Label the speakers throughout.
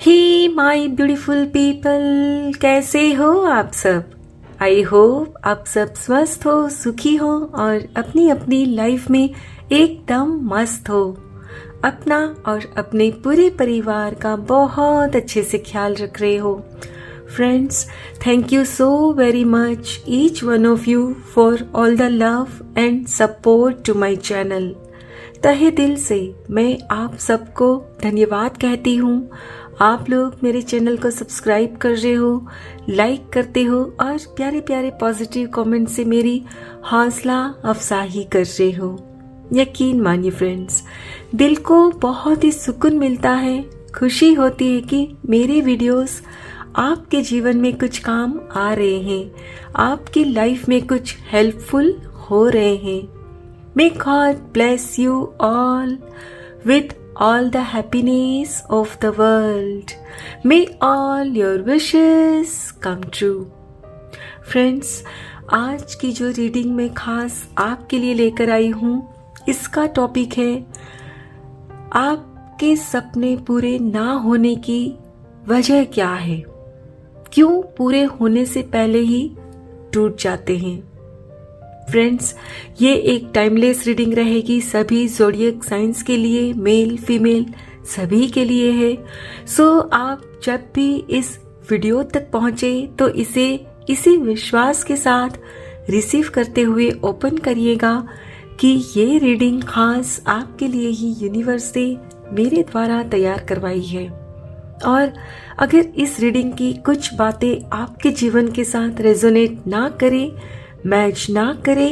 Speaker 1: Hey my beautiful people, कैसे हो आप सब। आई होप आप सब स्वस्थ हो, सुखी हो और अपनी अपनी लाइफ में एकदम मस्त हो। अपना और अपने पूरे परिवार का बहुत अच्छे से ख्याल रख रहे हो। Friends, thank you so very much each one of you for all the love and support to my channel. तहे दिल से मैं आप सबको धन्यवाद कहती हूँ। आप लोग मेरे चैनल को सब्सक्राइब कर रहे हो, लाइक करते हो और प्यारे प्यारे पॉजिटिव कमेंट से मेरी हौसला अफजाई कर रहे हो। यकीन मानिए फ्रेंड्स, दिल को बहुत ही सुकून मिलता है, खुशी होती है कि मेरे वीडियोस आपके जीवन में कुछ काम आ रहे हैं, आपकी लाइफ में कुछ हेल्पफुल हो रहे हैं। May God bless you all with all the happiness of the world. May all your wishes come true. Friends, आज की जो रीडिंग मैं खास आपके लिए लेकर आई हूँ, इसका टॉपिक है आपके सपने पूरे ना होने की वजह क्या है, क्यों पूरे होने से पहले ही टूट जाते हैं। फ्रेंड्स, ये एक टाइमलेस रीडिंग रहेगी सभी ज़ोडिएक साइंस के लिए, मेल फीमेल सभी के लिए है। सो आप जब भी इस वीडियो तक पहुंचे तो इसे इसी विश्वास के साथ रिसीव करते हुए ओपन करिएगा कि ये रीडिंग खास आपके लिए ही यूनिवर्स से मेरे द्वारा तैयार करवाई है। और अगर इस रीडिंग की कुछ बातें आपके जीवन के साथ रेजोनेट ना करे, मैच ना करे,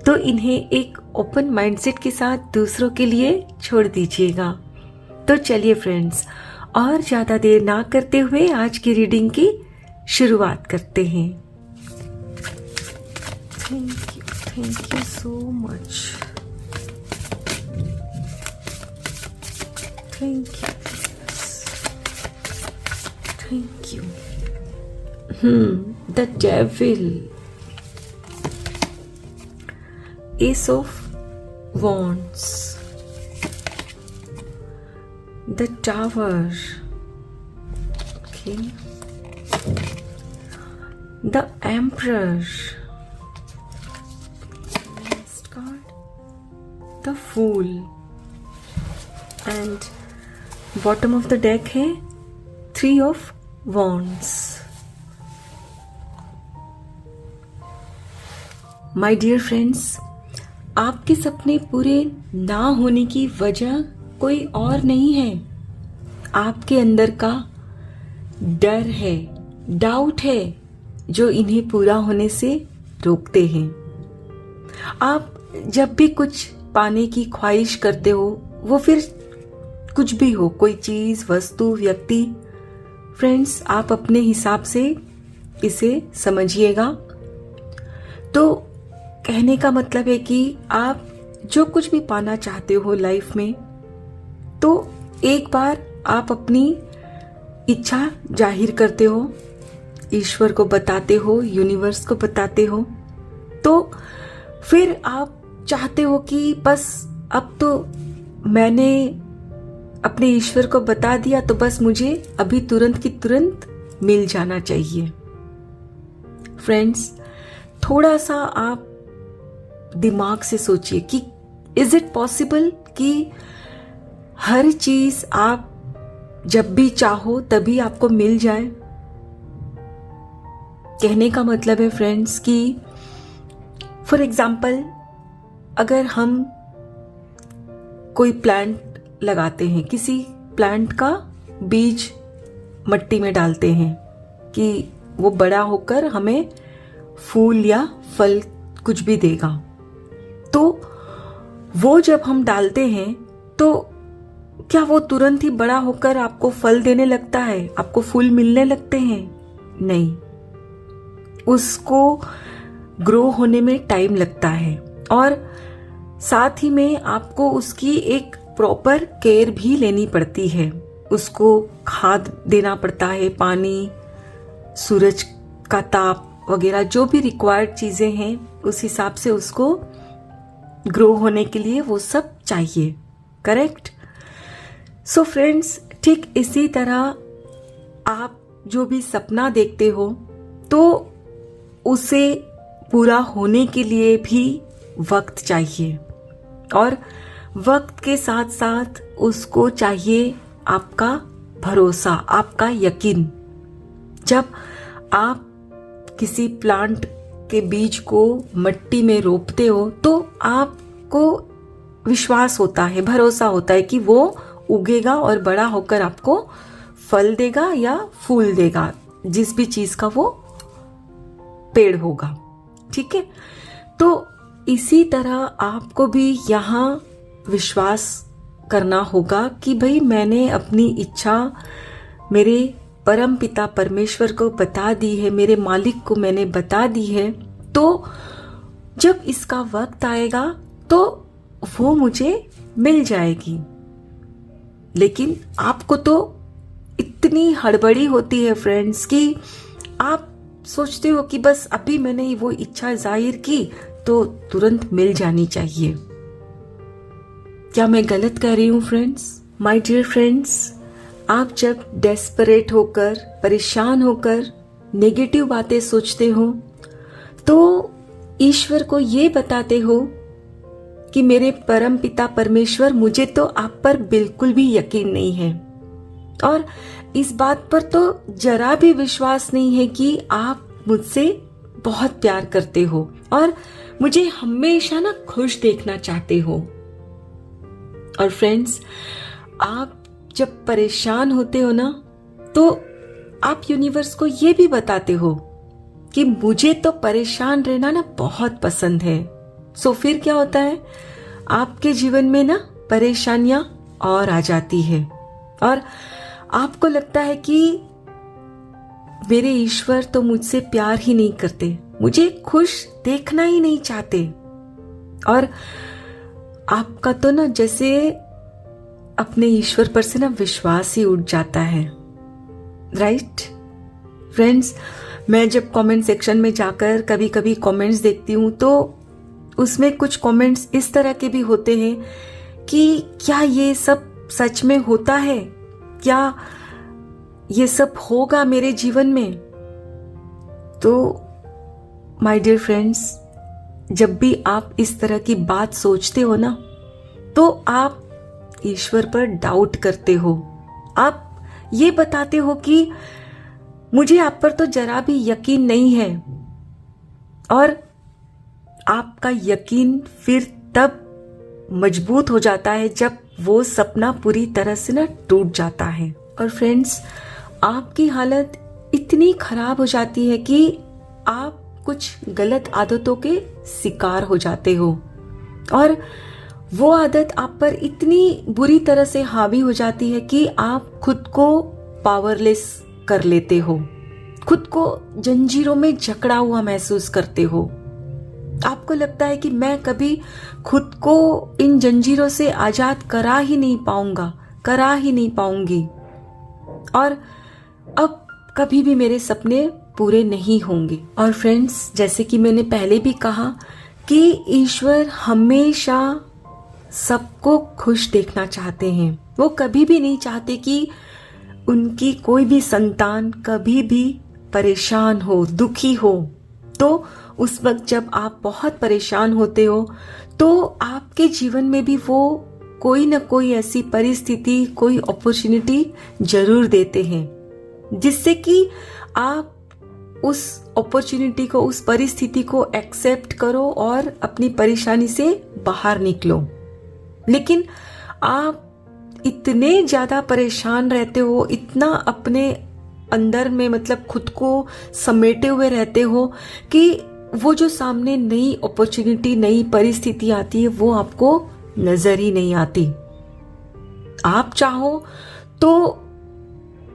Speaker 1: तो इन्हें एक ओपन माइंडसेट के साथ दूसरों के लिए छोड़ दीजिएगा। तो चलिए फ्रेंड्स, और ज्यादा देर ना करते हुए आज की रीडिंग की शुरुआत करते हैं। Thank you so much. Thank you. The devil, Ace of Wands, the Tower, okay, the Emperor, next card, the Fool, and bottom of the deck है Three of Wands. My dear friends, आपके सपने पूरे ना होने की वजह कोई और नहीं है, आपके अंदर का डर है, डाउट है, जो इन्हें पूरा होने से रोकते हैं। आप जब भी कुछ पाने की ख्वाहिश करते हो, वो फिर कुछ भी हो, कोई चीज, वस्तु, व्यक्ति, फ्रेंड्स, आप अपने हिसाब से इसे समझिएगा। तो कहने का मतलब है कि आप जो कुछ भी पाना चाहते हो लाइफ में, तो एक बार आप अपनी इच्छा जाहिर करते हो, ईश्वर को बताते हो, यूनिवर्स को बताते हो, तो फिर आप चाहते हो कि बस अब तो मैंने अपने ईश्वर को बता दिया, तो बस मुझे अभी तुरंत की तुरंत मिल जाना चाहिए। फ्रेंड्स, थोड़ा सा आप दिमाग से सोचिए कि इज इट पॉसिबल कि हर चीज आप जब भी चाहो तभी आपको मिल जाए। कहने का मतलब है फ्रेंड्स कि फॉर एग्जाम्पल, अगर हम कोई प्लांट लगाते हैं, किसी प्लांट का बीज मट्टी में डालते हैं कि वो बड़ा होकर हमें फूल या फल कुछ भी देगा, तो वो जब हम डालते हैं तो क्या वो तुरंत ही बड़ा होकर आपको फल देने लगता है, आपको फूल मिलने लगते हैं? नहीं, उसको ग्रो होने में टाइम लगता है और साथ ही में आपको उसकी एक प्रॉपर केयर भी लेनी पड़ती है। उसको खाद देना पड़ता है, पानी, सूरज का ताप वगैरह, जो भी रिक्वायर्ड चीजें हैं, उस हिसाब से उसको ग्रो होने के लिए वो सब चाहिए। करेक्ट? सो फ्रेंड्स, ठीक इसी तरह आप जो भी सपना देखते हो तो उसे पूरा होने के लिए भी वक्त चाहिए, और वक्त के साथ साथ उसको चाहिए आपका भरोसा, आपका यकीन। जब आप किसी प्लांट के बीज को मिट्टी में रोपते हो तो आपको विश्वास होता है, भरोसा होता है कि वो उगेगा और बड़ा होकर आपको फल देगा या फूल देगा, जिस भी चीज का वो पेड़ होगा। ठीक है, तो इसी तरह आपको भी यहाँ विश्वास करना होगा कि भाई मैंने अपनी इच्छा मेरे परम पिता परमेश्वर को बता दी है, मेरे मालिक को मैंने बता दी है, तो जब इसका वक्त आएगा तो वो मुझे मिल जाएगी। लेकिन आपको तो इतनी हड़बड़ी होती है फ्रेंड्स कि आप सोचते हो कि बस अभी मैंने वो इच्छा जाहिर की तो तुरंत मिल जानी चाहिए। क्या मैं गलत कह रही हूँ फ्रेंड्स? माय डियर फ्रेंड्स, आप जब डेस्परेट होकर, परेशान होकर नेगेटिव बातें सोचते हो तो ईश्वर को ये बताते हो कि मेरे परम पिता परमेश्वर, मुझे तो आप पर बिल्कुल भी यकीन नहीं है और इस बात पर तो जरा भी विश्वास नहीं है कि आप मुझसे बहुत प्यार करते हो और मुझे हमेशा ना खुश देखना चाहते हो। और फ्रेंड्स, आप जब परेशान होते हो ना तो आप यूनिवर्स को ये भी बताते हो कि मुझे तो परेशान रहना ना बहुत पसंद है। सो फिर क्या होता है, आपके जीवन में ना परेशानियां और आ जाती है और आपको लगता है कि मेरे ईश्वर तो मुझसे प्यार ही नहीं करते, मुझे खुश देखना ही नहीं चाहते, और आपका तो ना जैसे अपने ईश्वर पर से ना विश्वास ही उठ जाता है। राइट फ्रेंड्स, मैं जब कमेंट सेक्शन में जाकर कभी कभी कमेंट्स देखती हूँ तो उसमें कुछ कमेंट्स इस तरह के भी होते हैं कि क्या ये सब सच में होता है, क्या ये सब होगा मेरे जीवन में? तो माय डियर फ्रेंड्स, जब भी आप इस तरह की बात सोचते हो ना तो आप ईश्वर पर डाउट करते हो। आप ये बताते हो कि मुझे आप पर तो जरा भी यकीन नहीं है, और आपका यकीन फिर तब मजबूत हो जाता है जब वो सपना पूरी तरह से ना टूट जाता है। और फ्रेंड्स, आपकी हालत इतनी खराब हो जाती है कि आप कुछ गलत आदतों के शिकार हो जाते हो और वो आदत आप पर इतनी बुरी तरह से हावी हो जाती है कि आप खुद को पावरलेस कर लेते हो, खुद को जंजीरों में जकड़ा हुआ महसूस करते हो। आपको लगता है कि मैं कभी खुद को इन जंजीरों से आजाद करा ही नहीं पाऊंगा, करा ही नहीं पाऊंगी, और अब कभी भी मेरे सपने पूरे नहीं होंगे। और फ्रेंड्स, जैसे कि मैंने पहले भी कहा कि ईश्वर हमेशा सबको खुश देखना चाहते हैं। वो कभी भी नहीं चाहते कि उनकी कोई भी संतान कभी भी परेशान हो, दुखी हो। तो उस वक्त जब आप बहुत परेशान होते हो तो आपके जीवन में भी वो कोई ना कोई ऐसी परिस्थिति, कोई अपॉर्चुनिटी जरूर देते हैं जिससे कि आप उस अपॉर्चुनिटी को, उस परिस्थिति को एक्सेप्ट करो और अपनी परेशानी से बाहर निकलो। लेकिन आप इतने ज्यादा परेशान रहते हो, इतना अपने अंदर में मतलब खुद को समेटे हुए रहते हो कि वो जो सामने नई अपॉर्चुनिटी, नई परिस्थिति आती है वो आपको नजर ही नहीं आती। आप चाहो तो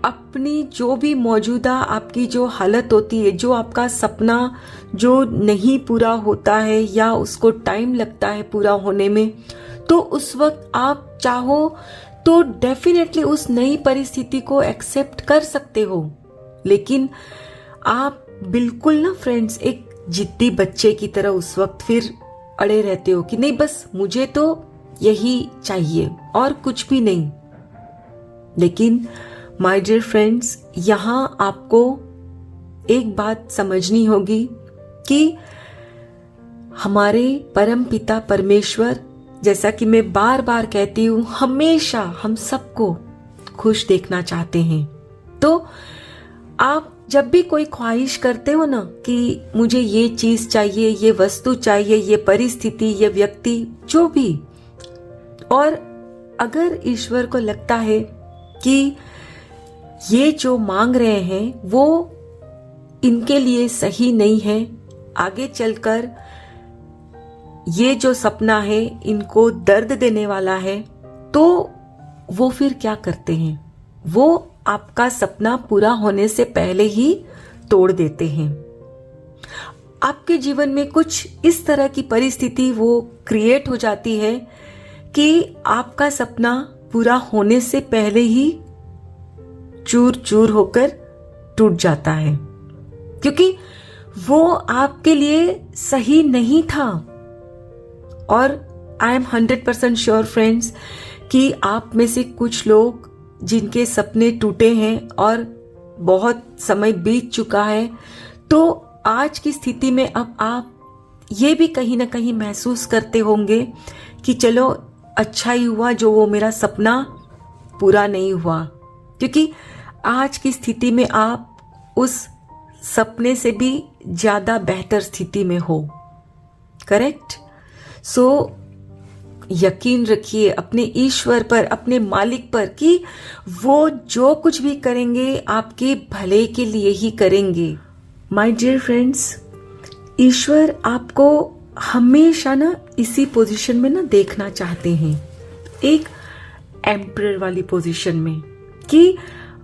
Speaker 1: अपनी जो भी मौजूदा आपकी जो हालत होती है, जो आपका सपना जो नहीं पूरा होता है या उसको टाइम लगता है पूरा होने में, तो उस वक्त आप चाहो तो डेफिनेटली उस नई परिस्थिति को एक्सेप्ट कर सकते हो। लेकिन आप बिल्कुल ना फ्रेंड्स एक जिद्दी बच्चे की तरह उस वक्त फिर अड़े रहते हो कि नहीं, बस मुझे तो यही चाहिए और कुछ भी नहीं। लेकिन माय डियर फ्रेंड्स, यहाँ आपको एक बात समझनी होगी कि हमारे परम पिता परमेश्वर, जैसा कि मैं बार बार कहती हूँ, हमेशा हम सबको खुश देखना चाहते हैं। तो आप जब भी कोई ख्वाहिश करते हो ना कि मुझे ये चीज चाहिए, ये वस्तु चाहिए, ये परिस्थिति, ये व्यक्ति, जो भी, और अगर ईश्वर को लगता है कि ये जो मांग रहे हैं वो इनके लिए सही नहीं है, आगे चलकर ये जो सपना है इनको दर्द देने वाला है, तो वो फिर क्या करते हैं? वो आपका सपना पूरा होने से पहले ही तोड़ देते हैं। आपके जीवन में कुछ इस तरह की परिस्थिति वो क्रिएट हो जाती है कि आपका सपना पूरा होने से पहले ही चूर चूर होकर टूट जाता है, क्योंकि वो आपके लिए सही नहीं था। और आई एम 100% श्योर फ्रेंड्स कि आप में से कुछ लोग जिनके सपने टूटे हैं और बहुत समय बीत चुका है, तो आज की स्थिति में अब आप ये भी कहीं ना कहीं महसूस करते होंगे कि चलो अच्छा ही हुआ जो वो मेरा सपना पूरा नहीं हुआ, क्योंकि आज की स्थिति में आप उस सपने से भी ज्यादा बेहतर स्थिति में हो। करेक्ट? सो यकीन रखिए अपने ईश्वर पर, अपने मालिक पर, कि वो जो कुछ भी करेंगे आपके भले के लिए ही करेंगे। माय डियर फ्रेंड्स, ईश्वर आपको हमेशा ना इसी पोजीशन में ना देखना चाहते हैं, एक एम्परर वाली पोजीशन में, कि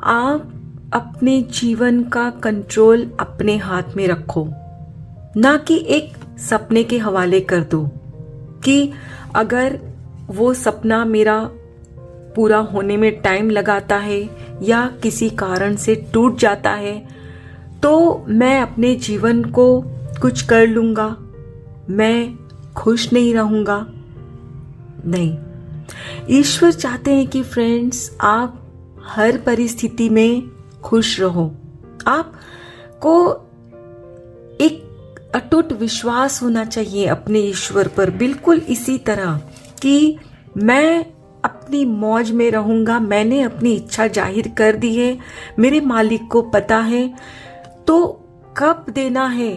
Speaker 1: आप अपने जीवन का कंट्रोल अपने हाथ में रखो, ना कि एक सपने के हवाले कर दो कि अगर वो सपना मेरा पूरा होने में टाइम लगाता है या किसी कारण से टूट जाता है तो मैं अपने जीवन को कुछ कर लूंगा, मैं खुश नहीं रहूंगा। नहीं, ईश्वर चाहते हैं कि फ्रेंड्स आप हर परिस्थिति में खुश रहो। आपको एक अटूट विश्वास होना चाहिए अपने ईश्वर पर, बिल्कुल इसी तरह कि मैं अपनी मौज में रहूंगा, मैंने अपनी इच्छा जाहिर कर दी है, मेरे मालिक को पता है, तो कब देना है,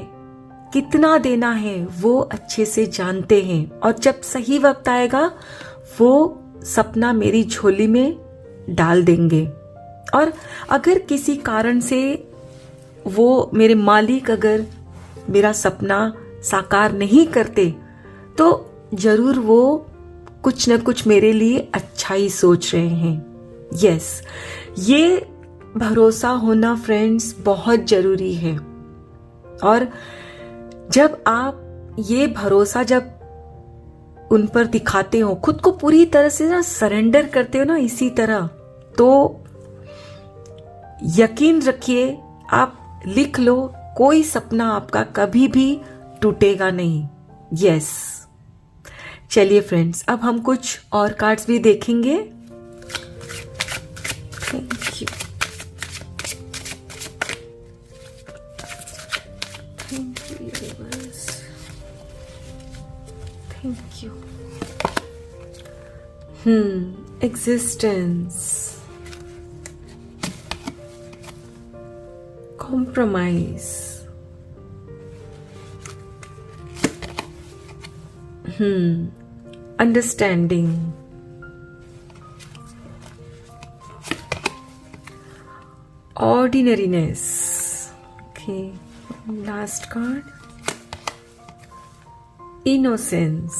Speaker 1: कितना देना है, वो अच्छे से जानते हैं, और जब सही वक्त आएगा वो सपना मेरी झोली में डाल देंगे। और अगर किसी कारण से वो मेरे मालिक अगर मेरा सपना साकार नहीं करते तो जरूर वो कुछ न कुछ मेरे लिए अच्छा ही सोच रहे हैं। यस, ये भरोसा होना फ्रेंड्स बहुत जरूरी है। और जब आप ये भरोसा जब उन पर दिखाते हो, खुद को पूरी तरह से ना सरेंडर करते हो ना इसी तरह, तो यकीन रखिए, आप लिख लो, कोई सपना आपका कभी भी टूटेगा नहीं। यस, चलिए फ्रेंड्स, अब हम कुछ और कार्ड्स भी देखेंगे। Thank you, thank you universe, thank you. Existence, compromise, understanding, ordinariness. Okay, last card, innocence,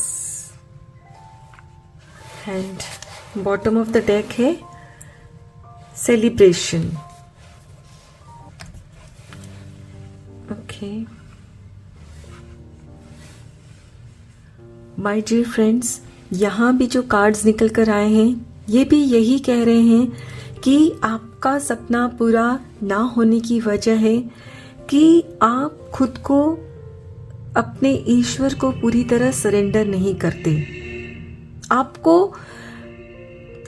Speaker 1: and bottom of the deck है celebration. Okay, my dear friends, यहाँ भी जो कार्ड्स निकल कर आए हैं ये भी यही कह रहे हैं कि आपका सपना पूरा ना होने की वजह है कि आप खुद को, अपने ईश्वर को पूरी तरह सरेंडर नहीं करते। आपको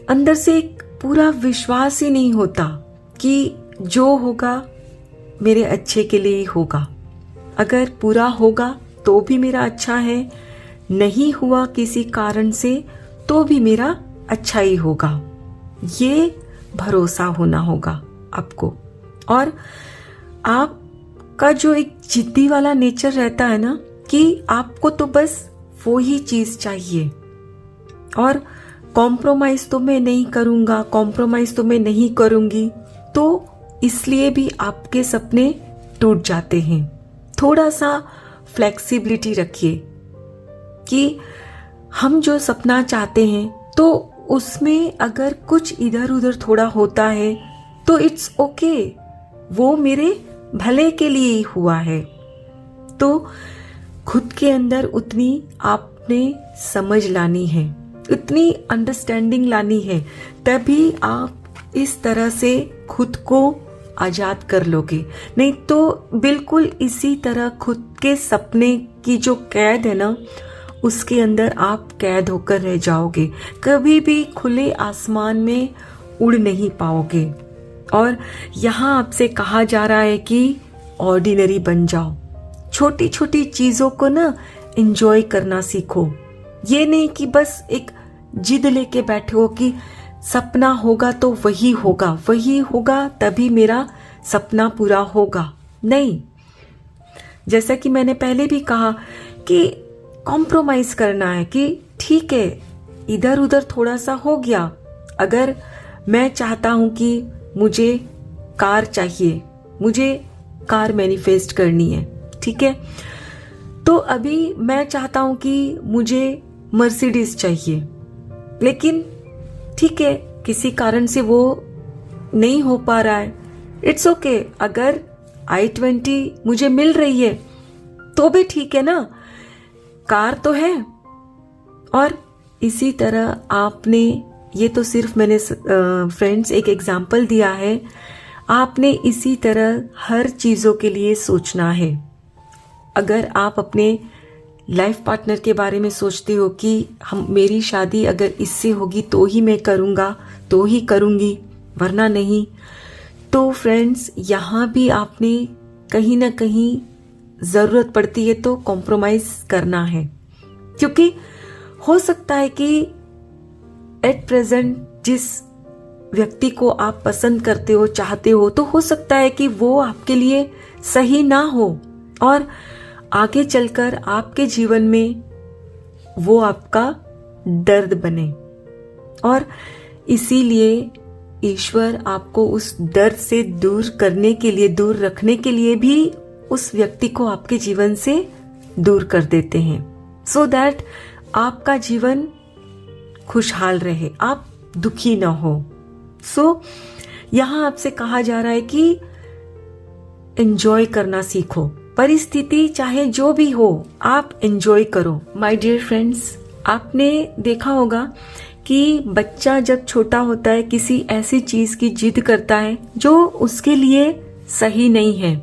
Speaker 1: अंदर से एक पूरा विश्वास ही नहीं होता कि जो होगा मेरे अच्छे के लिए ही होगा। अगर पूरा होगा तो भी मेरा अच्छा है, नहीं हुआ किसी कारण से तो भी मेरा अच्छा ही होगा। ये भरोसा होना होगा आपको। और आपका जो एक जिद्दी वाला नेचर रहता है ना, कि आपको तो बस वो ही चीज चाहिए और कॉम्प्रोमाइज तो मैं नहीं करूंगा, कॉम्प्रोमाइज तो मैं नहीं करूंगी, तो इसलिए भी आपके सपने टूट जाते हैं। थोड़ा सा फ्लेक्सिबिलिटी रखिए कि हम जो सपना चाहते हैं तो उसमें अगर कुछ इधर उधर थोड़ा होता है तो इट्स ओके, वो मेरे भले के लिए ही हुआ है। तो खुद के अंदर उतनी आपने समझ लानी है, उतनी अंडरस्टैंडिंग लानी है, तभी आप इस तरह से खुद को आजाद कर लोगे। नहीं तो बिल्कुल इसी तरह खुद के सपने की जो कैद है ना, उसके अंदर आप कैद होकर रह जाओगे, कभी भी खुले आसमान में उड़ नहीं पाओगे। और यहाँ आपसे कहा जा रहा है कि ऑर्डिनरी बन जाओ, छोटी छोटी चीजों को ना एंजॉय करना सीखो। ये नहीं कि बस एक जिद लेके बैठे हो कि सपना होगा तो वही होगा, वही होगा तभी मेरा सपना पूरा होगा। नहीं, जैसा कि मैंने पहले भी कहा कि कॉम्प्रोमाइज करना है कि ठीक है, इधर उधर थोड़ा सा हो गया। अगर मैं चाहता हूं कि मुझे कार चाहिए, मुझे कार मैनिफेस्ट करनी है, ठीक है, तो अभी मैं चाहता हूं कि मुझे मर्सिडीज चाहिए, लेकिन ठीक है, किसी कारण से वो नहीं हो पा रहा है, इट्स ओके। अगर i20 मुझे मिल रही है तो भी ठीक है ना, कार तो है। और इसी तरह आपने, ये तो सिर्फ मैंने फ्रेंड्स एक एग्जाम्पल दिया है, आपने इसी तरह हर चीजों के लिए सोचना है। अगर आप अपने लाइफ पार्टनर के बारे में सोचते हो कि मेरी शादी अगर इससे होगी तो ही मैं करूँगा, तो ही करूँगी, वरना नहीं, तो फ्रेंड्स यहाँ भी आपने कहीं ना कहीं ज़रूरत पड़ती है तो कॉम्प्रोमाइज़ करना है। क्योंकि हो सकता है कि एट प्रेजेंट जिस व्यक्ति को आप पसंद करते हो, चाहते हो, तो हो सकता है कि वो आपके लिए सही ना हो और आगे चलकर आपके जीवन में वो आपका दर्द बने। और इसीलिए ईश्वर आपको उस दर्द से दूर करने के लिए, दूर रखने के लिए भी उस व्यक्ति को आपके जीवन से दूर कर देते हैं, सो दैट आपका जीवन खुशहाल रहे, आप दुखी ना हो। सो यहां आपसे कहा जा रहा है कि एंजॉय करना सीखो, परिस्थिति चाहे जो भी हो आप एंजॉय करो। माय डियर फ्रेंड्स, आपने देखा होगा कि बच्चा जब छोटा होता है किसी ऐसी चीज की जिद करता है जो उसके लिए सही नहीं है,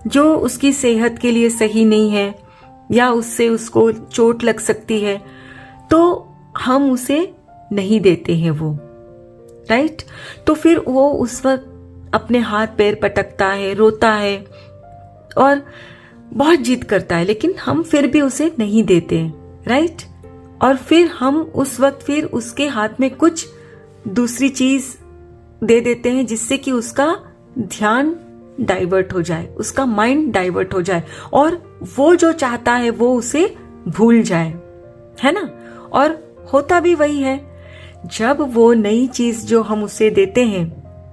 Speaker 1: जो उसकी सेहत के लिए सही नहीं है, या उससे उसको चोट लग सकती है, तो हम उसे नहीं देते हैं वो, राइट। तो फिर वो उस वक्त अपने हाथ पैर पटकता है, रोता है और बहुत जिद करता है, लेकिन हम फिर भी उसे नहीं देते हैं, राइट। और फिर हम उस वक्त फिर उसके हाथ में कुछ दूसरी चीज दे देते हैं जिससे कि उसका ध्यान डाइवर्ट हो जाए, उसका माइंड डाइवर्ट हो जाए और वो जो चाहता है वो उसे भूल जाए, है ना। और होता भी वही है, जब वो नई चीज जो हम उसे देते हैं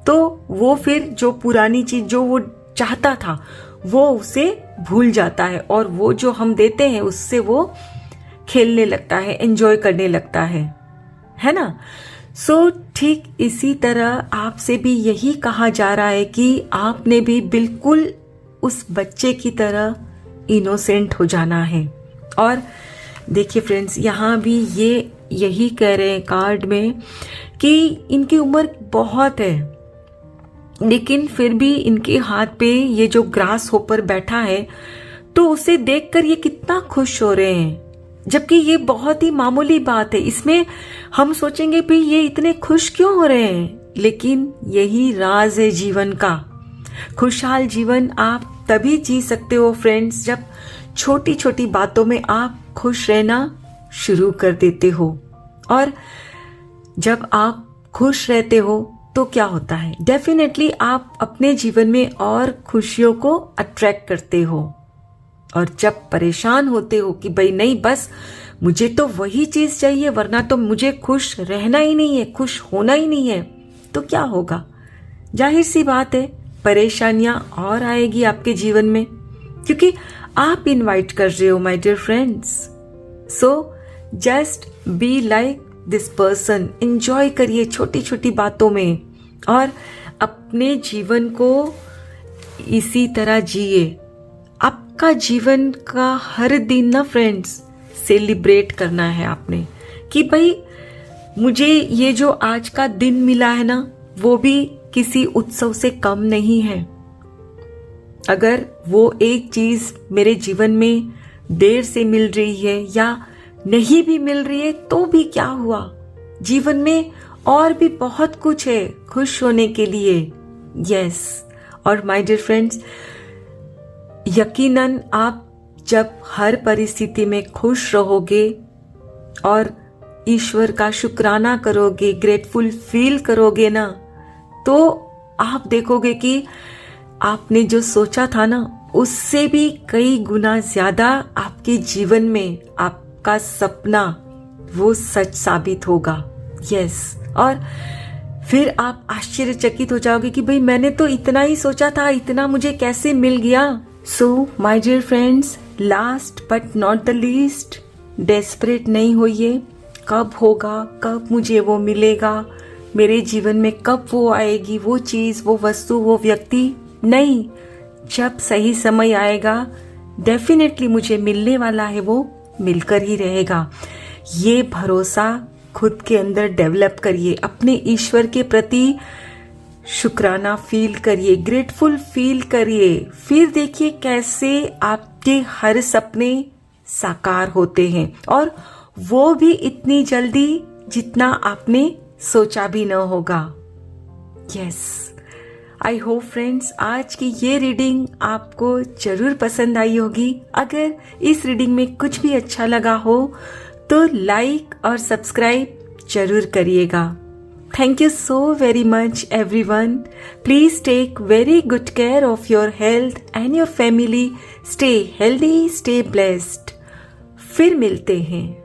Speaker 1: तो वो फिर जो पुरानी चीज जो वो चाहता था वो उसे भूल जाता है, और वो जो हम देते हैं उससे वो खेलने लगता है, एंजॉय करने लगता है ना। सो ठीक इसी तरह आपसे भी यही कहा जा रहा है कि आपने भी बिल्कुल उस बच्चे की तरह इनोसेंट हो जाना है। और देखिए फ्रेंड्स, यहाँ भी ये यही कह रहे हैं कार्ड में कि इनकी उम्र बहुत है, लेकिन फिर भी इनके हाथ पे ये जो ग्रास होपर बैठा है तो उसे देखकर ये कितना खुश हो रहे हैं, जबकि ये बहुत ही मामूली बात है। इसमें हम सोचेंगे भी ये इतने खुश क्यों हो रहे हैं, लेकिन यही राज है जीवन का। खुशहाल जीवन आप तभी जी सकते हो फ्रेंड्स, जब छोटी छोटी बातों में आप खुश रहना शुरू कर देते हो। और जब आप खुश रहते हो तो क्या होता है, डेफिनेटली आप अपने जीवन में और खुशियों को अट्रैक्ट करते हो। और जब परेशान होते हो कि भाई नहीं, बस मुझे तो वही चीज चाहिए, वरना तो मुझे खुश रहना ही नहीं है, खुश होना ही नहीं है, तो क्या होगा? जाहिर सी बात है, परेशानियां और आएगी आपके जीवन में, क्योंकि आप इनवाइट कर रहे हो my dear friends. So just be like this person, enjoy करिए छोटी छोटी बातों में और अपने जीवन को इसी तरह जिए। आपका जीवन का हर दिन ना फ्रेंड्स सेलिब्रेट करना है आपने, कि भाई मुझे ये जो आज का दिन मिला है ना, वो भी किसी उत्सव से कम नहीं है। अगर वो एक चीज मेरे जीवन में देर से मिल रही है या नहीं भी मिल रही है तो भी क्या हुआ, जीवन में और भी बहुत कुछ है खुश होने के लिए। यस, और माय डियर फ्रेंड्स, यकीनन आप जब हर परिस्थिति में खुश रहोगे और ईश्वर का शुक्राना करोगे, ग्रेटफुल फील करोगे ना, तो आप देखोगे कि आपने जो सोचा था ना, उससे भी कई गुना ज्यादा आपके जीवन में आपका सपना वो सच साबित होगा। यस, और फिर आप आश्चर्यचकित हो जाओगे कि भाई मैंने तो इतना ही सोचा था, इतना मुझे कैसे मिल गया। So my dear friends, last but not the least, desperate नहीं होइए। कब होगा, कब मुझे वो मिलेगा, मेरे जीवन में कब वो आएगी, वो चीज, वो वस्तु, वो व्यक्ति, नहीं, जब सही समय आएगा डेफिनेटली मुझे मिलने वाला है, वो मिलकर ही रहेगा। ये भरोसा खुद के अंदर डेवलप करिए, अपने ईश्वर के प्रति शुक्राना फील करिए, ग्रेटफुल फील करिए, फिर देखिए कैसे आपके हर सपने साकार होते हैं, और वो भी इतनी जल्दी जितना आपने सोचा भी न होगा। यस, आई होप फ्रेंड्स आज की ये रीडिंग आपको जरूर पसंद आई होगी। अगर इस रीडिंग में कुछ भी अच्छा लगा हो तो लाइक और सब्सक्राइब जरूर करिएगा। Thank you so very much everyone. Please take very good care of your health and your family. Stay healthy, stay blessed. फिर मिलते हैं।